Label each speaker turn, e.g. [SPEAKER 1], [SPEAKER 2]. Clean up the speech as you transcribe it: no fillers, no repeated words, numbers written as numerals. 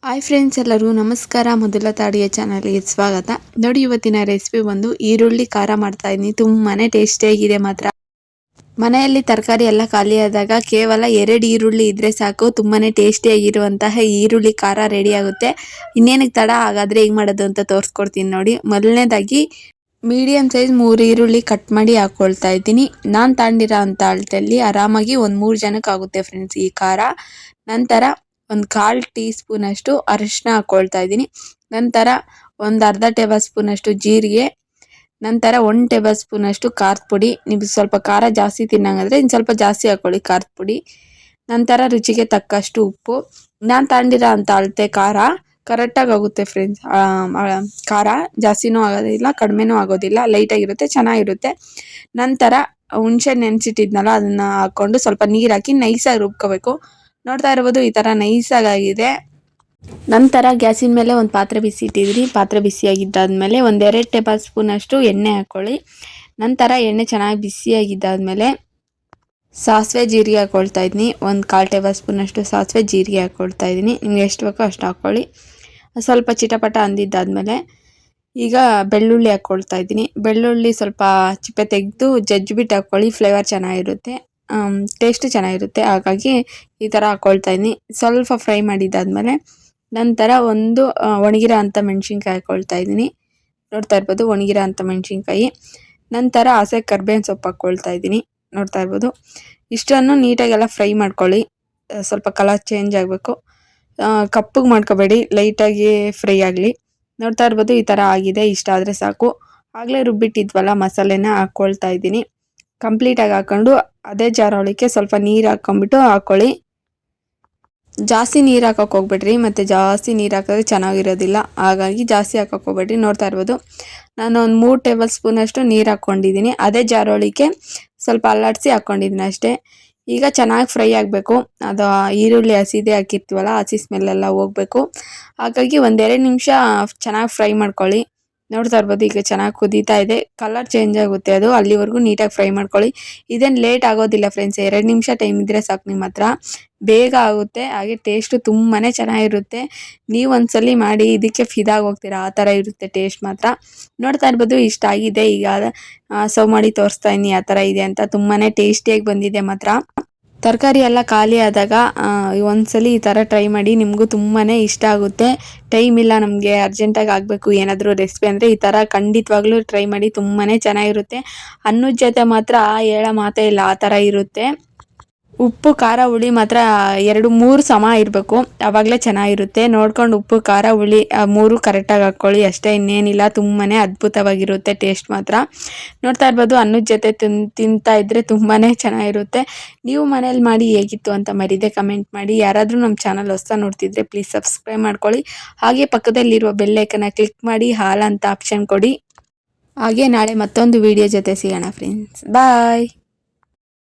[SPEAKER 1] Hi friends, ಎಲ್ಲರಿಗೂ ನಮಸ್ಕಾರ. ಮೊದಲ ತಾಡಿಯ ಚಾನಲ್ಗೆ ಸ್ವಾಗತ. ನೋಡಿ, ಇವತ್ತಿನ ರೆಸಿಪಿ ಒಂದು ಈರುಳ್ಳಿ ಖಾರ ಮಾಡ್ತಾ ಇದ್ದೀನಿ. ತುಂಬಾನೇ ಟೇಸ್ಟಿಯಾಗಿದೆ ಮಾತ್ರ. ಮನೆಯಲ್ಲಿ ತರಕಾರಿ ಎಲ್ಲ ಖಾಲಿ ಆದಾಗ ಕೇವಲ 2 ಈರುಳ್ಳಿ ಇದ್ರೆ ಸಾಕು, ತುಂಬಾನೇ ಟೇಸ್ಟಿಯಾಗಿರುವಂತಹ ಈರುಳ್ಳಿ ಖಾರ ರೆಡಿ ಆಗುತ್ತೆ. ಇನ್ನೇನಕ್ಕೆ ತಡ, ಹಾಗಾದ್ರೆ ಹೇಗೆ ಮಾಡೋದು ಅಂತ ತೋರಿಸ್ಕೊಡ್ತೀನಿ ನೋಡಿ. ಮೊದಲನೇದಾಗಿ ಮೀಡಿಯಂ ಸೈಜ್ 3 ಈರುಳ್ಳಿ ಕಟ್ ಮಾಡಿ ಹಾಕೊಳ್ತಾ ಇದ್ದೀನಿ. ನಾನು ತಗೊಂಡಿರೋ ಅಂತ ಅಳತೆಯಲ್ಲಿ ಆರಾಮಾಗಿ ಒಂದು 3 ಜನಕ್ಕೆ ಆಗುತ್ತೆ ಫ್ರೆಂಡ್ಸ್ ಈ ಖಾರ. ನಂತರ ಒಂದು 1/4 ಟೀ ಸ್ಪೂನ್ ಅಷ್ಟು ಅರಿಶಿನ ಹಾಕೊಳ್ತಾ ಇದ್ದೀನಿ. ನಂತರ ಒಂದು ಅರ್ಧ ಟೇಬಲ್ ಸ್ಪೂನ್ ಅಷ್ಟು ಜೀರಿಗೆ. ನಂತರ 1 ಟೇಬಲ್ ಸ್ಪೂನ್ ಅಷ್ಟು ಖಾರದ ಪುಡಿ. ನೀವು ಸ್ವಲ್ಪ ಖಾರ ಜಾಸ್ತಿ ತಿನ್ನಂಗಾದ್ರೆ ಇನ್ನು ಸ್ವಲ್ಪ ಜಾಸ್ತಿ ಹಾಕೊಳ್ಳಿ ಖಾರದ ಪುಡಿ. ನಂತರ ರುಚಿಗೆ ತಕ್ಕಷ್ಟು ಉಪ್ಪು. ನಾನು ತಗೊಂಡಿರೋ ಅಂತ ಅಳತೆ ಖಾರ ಕರೆಕ್ಟಾಗಿ ಆಗುತ್ತೆ ಫ್ರೆಂಡ್ಸ್. ಖಾರ ಜಾಸ್ತಿನೂ ಆಗೋದಿಲ್ಲ, ಕಡಿಮೆನೂ ಆಗೋದಿಲ್ಲ, ಲೈಟಾಗಿರುತ್ತೆ, ಚೆನ್ನಾಗಿರುತ್ತೆ. ನಂತರ ಹುಣಸೆ ನೆನೆಸಿಟ್ಟಿದ್ನಲ್ಲ, ಅದನ್ನು ಹಾಕ್ಕೊಂಡು ಸ್ವಲ್ಪ ನೀರು ಹಾಕಿ ನೈಸಾಗಿ ರುಬ್ಕೋಬೇಕು. ನೋಡ್ತಾ ಇರ್ಬೋದು, ಈ ಥರ ನೈಸಾಗಿದೆ. ನಂತರ ಗ್ಯಾಸಿನ ಮೇಲೆ ಒಂದು ಪಾತ್ರೆ ಬಿಸಿ ಇಟ್ಟಿದ್ರಿ. ಪಾತ್ರೆ ಬಿಸಿಯಾಗಿದ್ದಾದ್ಮೇಲೆ 1-2 ಟೇಬಲ್ ಸ್ಪೂನ್ ಅಷ್ಟು ಎಣ್ಣೆ ಹಾಕ್ಕೊಳ್ಳಿ. ನಂತರ ಎಣ್ಣೆ ಚೆನ್ನಾಗಿ ಬಿಸಿಯಾಗಿದ್ದಾದ್ಮೇಲೆ ಸಾಸಿವೆ ಜೀರಿಗೆ ಹಾಕ್ಕೊಳ್ತಾ ಇದ್ದೀನಿ. 1/4 ಟೇಬಲ್ ಸ್ಪೂನ್ ಅಷ್ಟು ಸಾಸಿವೆ ಜೀರಿಗೆ ಹಾಕ್ಕೊಳ್ತಾ ಇದ್ದೀನಿ. ನಿಮ್ಗೆ ಎಷ್ಟು ಬೇಕೋ ಅಷ್ಟು ಹಾಕ್ಕೊಳ್ಳಿ. ಸ್ವಲ್ಪ ಚಿಟಪಟ ಅಂದಿದ್ದಾದ್ಮೇಲೆ ಈಗ ಬೆಳ್ಳುಳ್ಳಿ ಹಾಕ್ಕೊಳ್ತಾ ಇದ್ದೀನಿ. ಬೆಳ್ಳುಳ್ಳಿ ಸ್ವಲ್ಪ ಚಿಪ್ಪೆ ತೆಗೆದು ಜಜ್ಜಿಬಿಟ್ಟು ಹಾಕ್ಕೊಳ್ಳಿ, ಫ್ಲೇವರ್ ಚೆನ್ನಾಗಿರುತ್ತೆ, ಟೇಸ್ಟ್ ಚೆನ್ನಾಗಿರುತ್ತೆ. ಹಾಗಾಗಿ ಈ ಥರ ಹಾಕ್ಕೊಳ್ತಾ ಇದ್ದೀನಿ. ಸ್ವಲ್ಪ ಫ್ರೈ ಮಾಡಿದ್ದಾದ್ಮೇಲೆ ನಂತರ ಒಂದು ಒಣಗಿರೋ ಅಂಥ ಮೆಣಸಿನ್ಕಾಯಿ ಹಾಕ್ಕೊಳ್ತಾ ಇದ್ದೀನಿ. ನೋಡ್ತಾ ಇರ್ಬೋದು, ಒಣಗಿರೋ ಅಂಥ ಮೆಣಸಿನ್ಕಾಯಿ. ನಂತರ ಹಸಿ ಕರ್ಬೇವಿನ ಸೊಪ್ಪು ಹಾಕ್ಕೊಳ್ತಾ ಇದ್ದೀನಿ. ನೋಡ್ತಾ ಇರ್ಬೋದು, ಇಷ್ಟನ್ನು ನೀಟಾಗೆಲ್ಲ ಫ್ರೈ ಮಾಡ್ಕೊಳ್ಳಿ. ಸ್ವಲ್ಪ ಕಲರ್ ಚೇಂಜ್ ಆಗಬೇಕು, ಕಪ್ಪಗೆ ಮಾಡ್ಕೋಬೇಡಿ, ಲೈಟಾಗಿ ಫ್ರೈ ಆಗಲಿ. ನೋಡ್ತಾ ಇರ್ಬೋದು, ಈ ಥರ ಆಗಿದೆ. ಇಷ್ಟ ಆದರೆ ಸಾಕು. ಆಗಲೇ ರುಬ್ಬಿಟ್ಟಿದ್ವಲ್ಲ ಮಸಾಲೆನ ಹಾಕ್ಕೊಳ್ತಾ ಇದ್ದೀನಿ. ಕಂಪ್ಲೀಟಾಗಿ ಹಾಕ್ಕೊಂಡು ಅದೇ ಜಾರೊಳಕ್ಕೆ ಸ್ವಲ್ಪ ನೀರು ಹಾಕ್ಕೊಂಬಿಟ್ಟು ಹಾಕ್ಕೊಳ್ಳಿ. ಜಾಸ್ತಿ ನೀರು ಹಾಕೋಕೆ ಹೋಗ್ಬೇಡ್ರಿ, ಮತ್ತು ಜಾಸ್ತಿ ನೀರು ಹಾಕಿದ್ರೆ ಚೆನ್ನಾಗಿರೋದಿಲ್ಲ, ಹಾಗಾಗಿ ಜಾಸ್ತಿ ಹಾಕೋಕೆ ಹೋಗ್ಬೇಡ್ರಿ. ನೋಡ್ತಾ ಇರ್ಬೋದು, ನಾನು ಒಂದು 3 ಟೇಬಲ್ ಸ್ಪೂನ್ ಅಷ್ಟು ನೀರು ಹಾಕ್ಕೊಂಡಿದ್ದೀನಿ. ಅದೇ ಜಾರೊಳಕ್ಕೆ ಸ್ವಲ್ಪ ಅಲ್ಲಾಡಿಸಿ ಹಾಕ್ಕೊಂಡಿದ್ದೀನಿ ಅಷ್ಟೇ. ಈಗ ಚೆನ್ನಾಗಿ ಫ್ರೈ ಆಗಬೇಕು. ಅದು ಈರುಳ್ಳಿ ಹಸಿದೆ ಹಾಕಿರ್ತೀವಲ್ಲ, ಹಸಿ ಸ್ಮೆಲ್ಲೆಲ್ಲ ಹೋಗಬೇಕು. ಹಾಗಾಗಿ 1-2 ನಿಮಿಷ ಚೆನ್ನಾಗಿ ಫ್ರೈ ಮಾಡ್ಕೊಳ್ಳಿ. ನೋಡ್ತಾ ಇರ್ಬೋದು, ಈಗ ಚೆನ್ನಾಗಿ ಕುದೀತಾ ಇದೆ, ಕಲರ್ ಚೇಂಜ್ ಆಗುತ್ತೆ. ಅದು ಅಲ್ಲಿವರೆಗೂ ನೀಟಾಗಿ ಫ್ರೈ ಮಾಡ್ಕೊಳ್ಳಿ. ಇದೇನು ಲೇಟ್ ಆಗೋದಿಲ್ಲ ಫ್ರೆಂಡ್ಸ್, 2 ನಿಮಿಷ ಟೈಮ್ ಇದ್ದರೆ ಸಾಕು ನಿಮ್ಮ ಹತ್ರ, ಬೇಗ ಆಗುತ್ತೆ. ಹಾಗೆ ಟೇಸ್ಟು ತುಂಬಾ ಚೆನ್ನಾಗಿರುತ್ತೆ. ನೀವು ಒಂದ್ಸಲಿ ಮಾಡಿ ಇದಕ್ಕೆ ಫಿದಾಗಿ ಹೋಗ್ತೀರಾ, ಆ ಥರ ಇರುತ್ತೆ ಟೇಸ್ಟ್ ಮಾತ್ರ. ನೋಡ್ತಾ ಇರ್ಬೋದು, ಇಷ್ಟ ಆಗಿದೆ. ಈಗ ಸರ್ವ್ ಮಾಡಿ ತೋರಿಸ್ತಾ ಇದ್ದೀನಿ ಯಾವ ಥರ ಇದೆ ಅಂತ. ತುಂಬಾ ಟೇಸ್ಟಿಯಾಗಿ ಬಂದಿದೆ ಮಾತ್ರ. ತರಕಾರಿ ಎಲ್ಲ ಖಾಲಿ ಆದಾಗ ಒಂದ್ಸಲಿ ಈ ಥರ ಟ್ರೈ ಮಾಡಿ, ನಿಮಗೂ ತುಂಬಾ ಇಷ್ಟ ಆಗುತ್ತೆ. ಟೈಮ್ ಇಲ್ಲ ನಮಗೆ, ಅರ್ಜೆಂಟಾಗಿ ಆಗಬೇಕು ಏನಾದರೂ ರೆಸಿಪಿ ಅಂದರೆ ಈ ಥರ ಖಂಡಿತವಾಗ್ಲೂ ಟ್ರೈ ಮಾಡಿ, ತುಂಬಾ ಚೆನ್ನಾಗಿರುತ್ತೆ. ಅನ್ನದ ಜೊತೆ ಮಾತ್ರ ಹೇಳೋ ಮಾತೇ ಇಲ್ಲ, ಆ ಥರ ಇರುತ್ತೆ. ಉಪ್ಪು ಖಾರ ಹುಳಿ ಮಾತ್ರ 2-3 ಸಮ ಇರಬೇಕು, ಆವಾಗಲೇ ಚೆನ್ನಾಗಿರುತ್ತೆ. ನೋಡ್ಕೊಂಡು ಉಪ್ಪು ಖಾರ ಹುಳಿ 3 ಕರೆಕ್ಟಾಗಿ ಹಾಕ್ಕೊಳ್ಳಿ ಅಷ್ಟೇ, ಇನ್ನೇನಿಲ್ಲ. ತುಂಬಾ ಅದ್ಭುತವಾಗಿರುತ್ತೆ ಟೇಸ್ಟ್ ಮಾತ್ರ. ನೋಡ್ತಾ ಇರ್ಬೋದು, ಅನ್ನದ ಜೊತೆ ತಿಂತಾ ಇದ್ದರೆ ತುಂಬಾ ಚೆನ್ನಾಗಿರುತ್ತೆ. ನೀವು ಮನೇಲಿ ಮಾಡಿ ಹೇಗಿತ್ತು ಅಂತ ಮರೀದೆ ಕಮೆಂಟ್ ಮಾಡಿ. ಯಾರಾದರೂ ನಮ್ಮ ಚಾನಲ್ ಹೊಸ್ದಾಗಿ ನೋಡ್ತಿದ್ರೆ ಪ್ಲೀಸ್ ಸಬ್ಸ್ಕ್ರೈಬ್ ಮಾಡ್ಕೊಳ್ಳಿ. ಹಾಗೆ ಪಕ್ಕದಲ್ಲಿರುವ ಬೆಲ್ ಐಕನ್ನ ಕ್ಲಿಕ್ ಮಾಡಿ ಹಾಲ್ ಅಂತ ಆಪ್ಷನ್ ಕೊಡಿ. ಹಾಗೆ ನಾಳೆ ಮತ್ತೊಂದು ವಿಡಿಯೋ ಜೊತೆ ಸಿಗೋಣ ಫ್ರೆಂಡ್ಸ್. ಬಾಯ್.